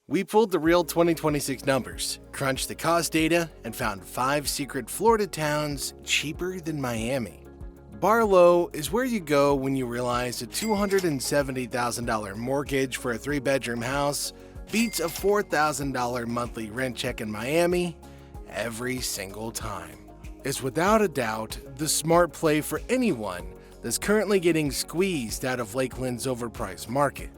We pulled the real 2026 numbers, crunched the cost data, and found 5 secret Florida towns cheaper than Miami. Bartow is where you go when you realize a $270,000 mortgage for a 3-bedroom house beats a $4,000 monthly rent check in Miami every single time. It's without a doubt the smart play for anyone that's currently getting squeezed out of Lakeland's overpriced market.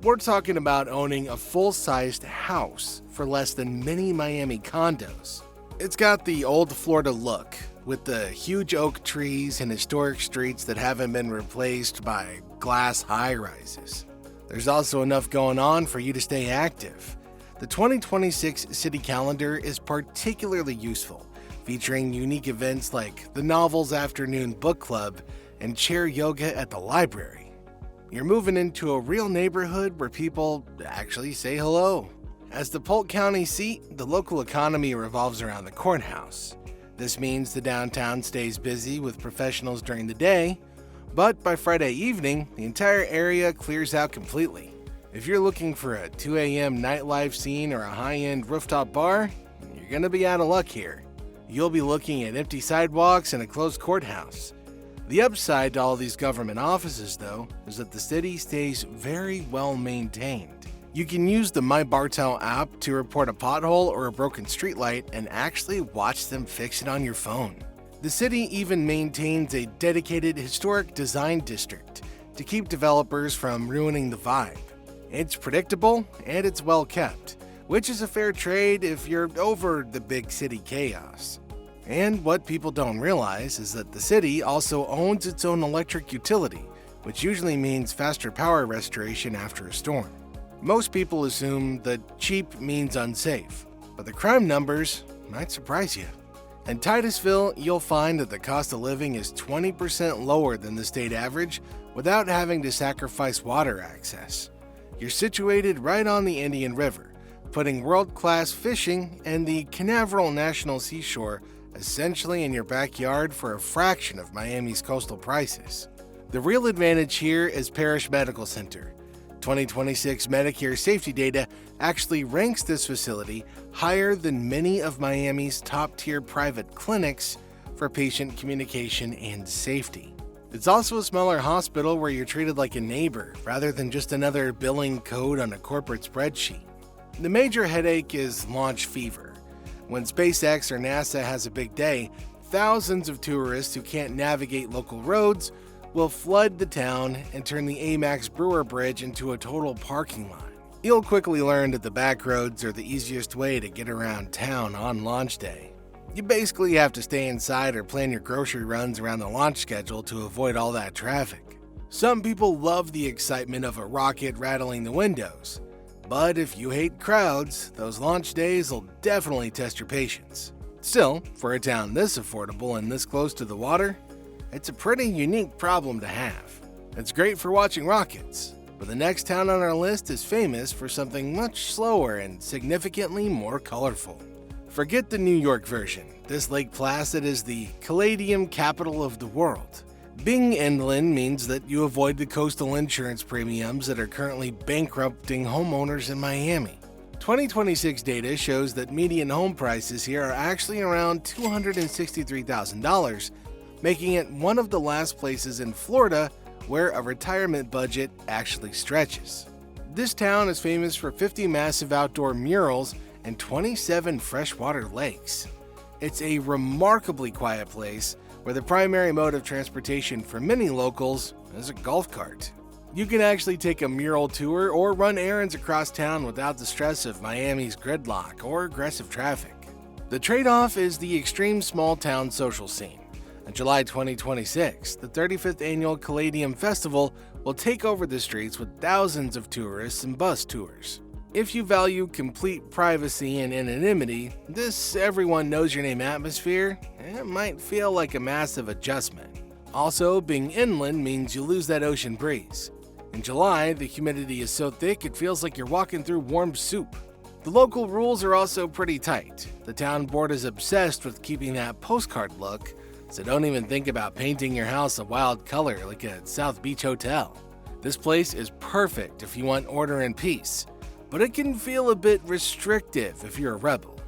We're talking about owning a full-sized house for less than many Miami condos. It's got the old Florida look, with the huge oak trees and historic streets that haven't been replaced by glass high-rises. There's also enough going on for you to stay active. The 2026 city calendar is particularly useful, featuring unique events like the Novels Afternoon Book Club and chair yoga at the library. You're moving into a real neighborhood where people actually say hello. As the Polk County seat, the local economy revolves around the courthouse. This means the downtown stays busy with professionals during the day, but by Friday evening, the entire area clears out completely. If you're looking for a 2 a.m. nightlife scene or a high-end rooftop bar, you're gonna be out of luck here. You'll be looking at empty sidewalks and a closed courthouse. The upside to all these government offices, though, is that the city stays very well maintained. You can use the My Bartow app to report a pothole or a broken streetlight and actually watch them fix it on your phone. The city even maintains a dedicated historic design district to keep developers from ruining the vibe. It's predictable and it's well kept, which is a fair trade if you're over the big city chaos. And what people don't realize is that the city also owns its own electric utility, which usually means faster power restoration after a storm. Most people assume that cheap means unsafe, but the crime numbers might surprise you. In Titusville, you'll find that the cost of living is 20% lower than the state average without having to sacrifice water access. You're situated right on the Indian River, putting world-class fishing and the Canaveral National Seashore essentially in your backyard for a fraction of Miami's coastal prices. The real advantage here is Parish Medical Center. 2026 Medicare safety data actually ranks this facility higher than many of Miami's top-tier private clinics for patient communication and safety. It's also a smaller hospital where you're treated like a neighbor rather than just another billing code on a corporate spreadsheet. The major headache is launch fever. When SpaceX or NASA has a big day, thousands of tourists who can't navigate local roads will flood the town and turn the Amex Brewer Bridge into a total parking lot. You'll quickly learn that the back roads are the easiest way to get around town on launch day. You basically have to stay inside or plan your grocery runs around the launch schedule to avoid all that traffic. Some people love the excitement of a rocket rattling the windows, but if you hate crowds, those launch days will definitely test your patience. Still, for a town this affordable and this close to the water, it's a pretty unique problem to have. It's great for watching rockets, but the next town on our list is famous for something much slower and significantly more colorful. Forget the New York version. This Lake Placid is the Caladium capital of the world. Being inland means that you avoid the coastal insurance premiums that are currently bankrupting homeowners in Miami. 2026 data shows that median home prices here are actually around $263,000, making it one of the last places in Florida where a retirement budget actually stretches. This town is famous for 50 massive outdoor murals and 27 freshwater lakes. It's a remarkably quiet place where the primary mode of transportation for many locals is a golf cart. You can actually take a mural tour or run errands across town without the stress of Miami's gridlock or aggressive traffic. The trade-off is the extreme small-town social scene. In July 2026, the 35th annual Caladium Festival will take over the streets with thousands of tourists and bus tours. If you value complete privacy and anonymity, this everyone knows your name atmosphere, it might feel like a massive adjustment. Also, being inland means you lose that ocean breeze. In July, the humidity is so thick it feels like you're walking through warm soup. The local rules are also pretty tight. The town board is obsessed with keeping that postcard look, so don't even think about painting your house a wild color like a South Beach hotel. This place is perfect if you want order and peace, but it can feel a bit restrictive if you're a rebel.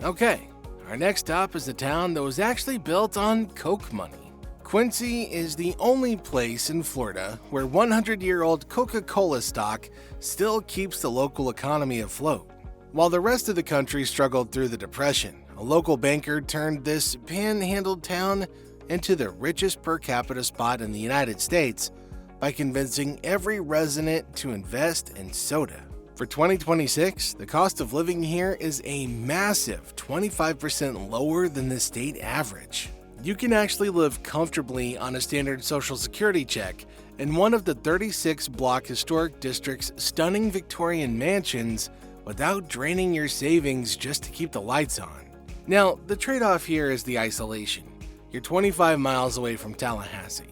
Okay, our next stop is a town that was actually built on Coke money. Quincy is the only place in Florida where 100-year-old Coca-Cola stock still keeps the local economy afloat. While the rest of the country struggled through the Depression, a local banker turned this panhandled town into the richest per capita spot in the United States by convincing every resident to invest in soda. For 2026, the cost of living here is a massive 25% lower than the state average. You can actually live comfortably on a standard Social Security check in one of the 36-block historic district's stunning Victorian mansions without draining your savings just to keep the lights on. Now, the trade-off here is the isolation. You're 25 miles away from Tallahassee.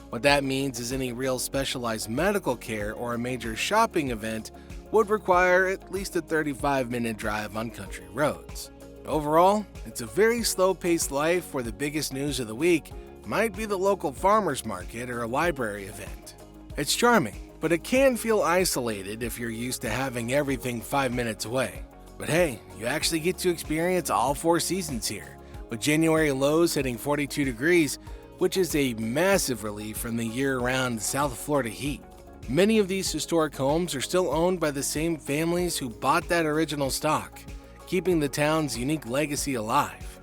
What that means is any real specialized medical care or a major shopping event would require at least a 35-minute drive on country roads. Overall, it's a very slow-paced life where the biggest news of the week might be the local farmer's market or a library event. It's charming, but it can feel isolated if you're used to having everything 5 minutes away. But hey, you actually get to experience all 4 seasons here, with January lows hitting 42 degrees, which is a massive relief from the year-round South Florida heat. Many of these historic homes are still owned by the same families who bought that original stock, keeping the town's unique legacy alive.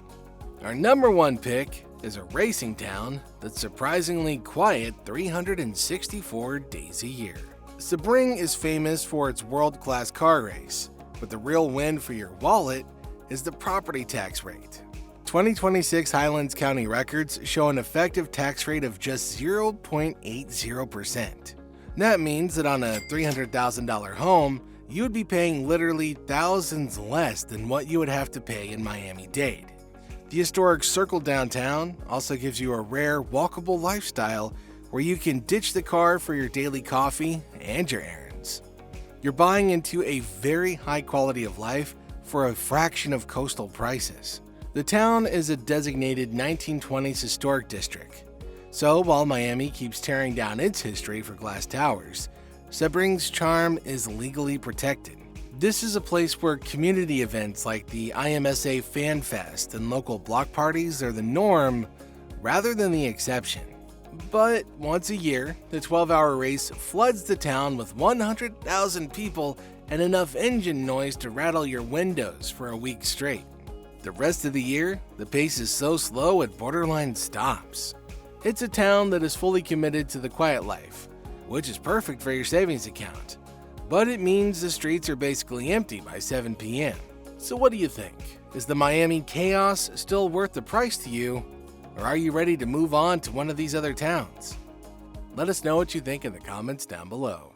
Our number 1 pick is a racing town that's surprisingly quiet 364 days a year. Sebring is famous for its world-class car race, but the real win for your wallet is the property tax rate. 2026 Highlands County records show an effective tax rate of just 0.80%. That means that on a $300,000 home, you would be paying literally thousands less than what you would have to pay in Miami-Dade. The historic Circle downtown also gives you a rare, walkable lifestyle where you can ditch the car for your daily coffee and your errands. You're buying into a very high quality of life for a fraction of coastal prices. The town is a designated 1920s historic district. So while Miami keeps tearing down its history for glass towers, Sebring's charm is legally protected. This is a place where community events like the IMSA Fan Fest and local block parties are the norm rather than the exception. But once a year, the 12-hour race floods the town with 100,000 people and enough engine noise to rattle your windows for a week straight. The rest of the year, the pace is so slow it borderline stops. It's a town that is fully committed to the quiet life, which is perfect for your savings account. But it means the streets are basically empty by 7 p.m. So what do you think? Is the Miami chaos still worth the price to you? Or are you ready to move on to one of these other towns? Let us know what you think in the comments down below.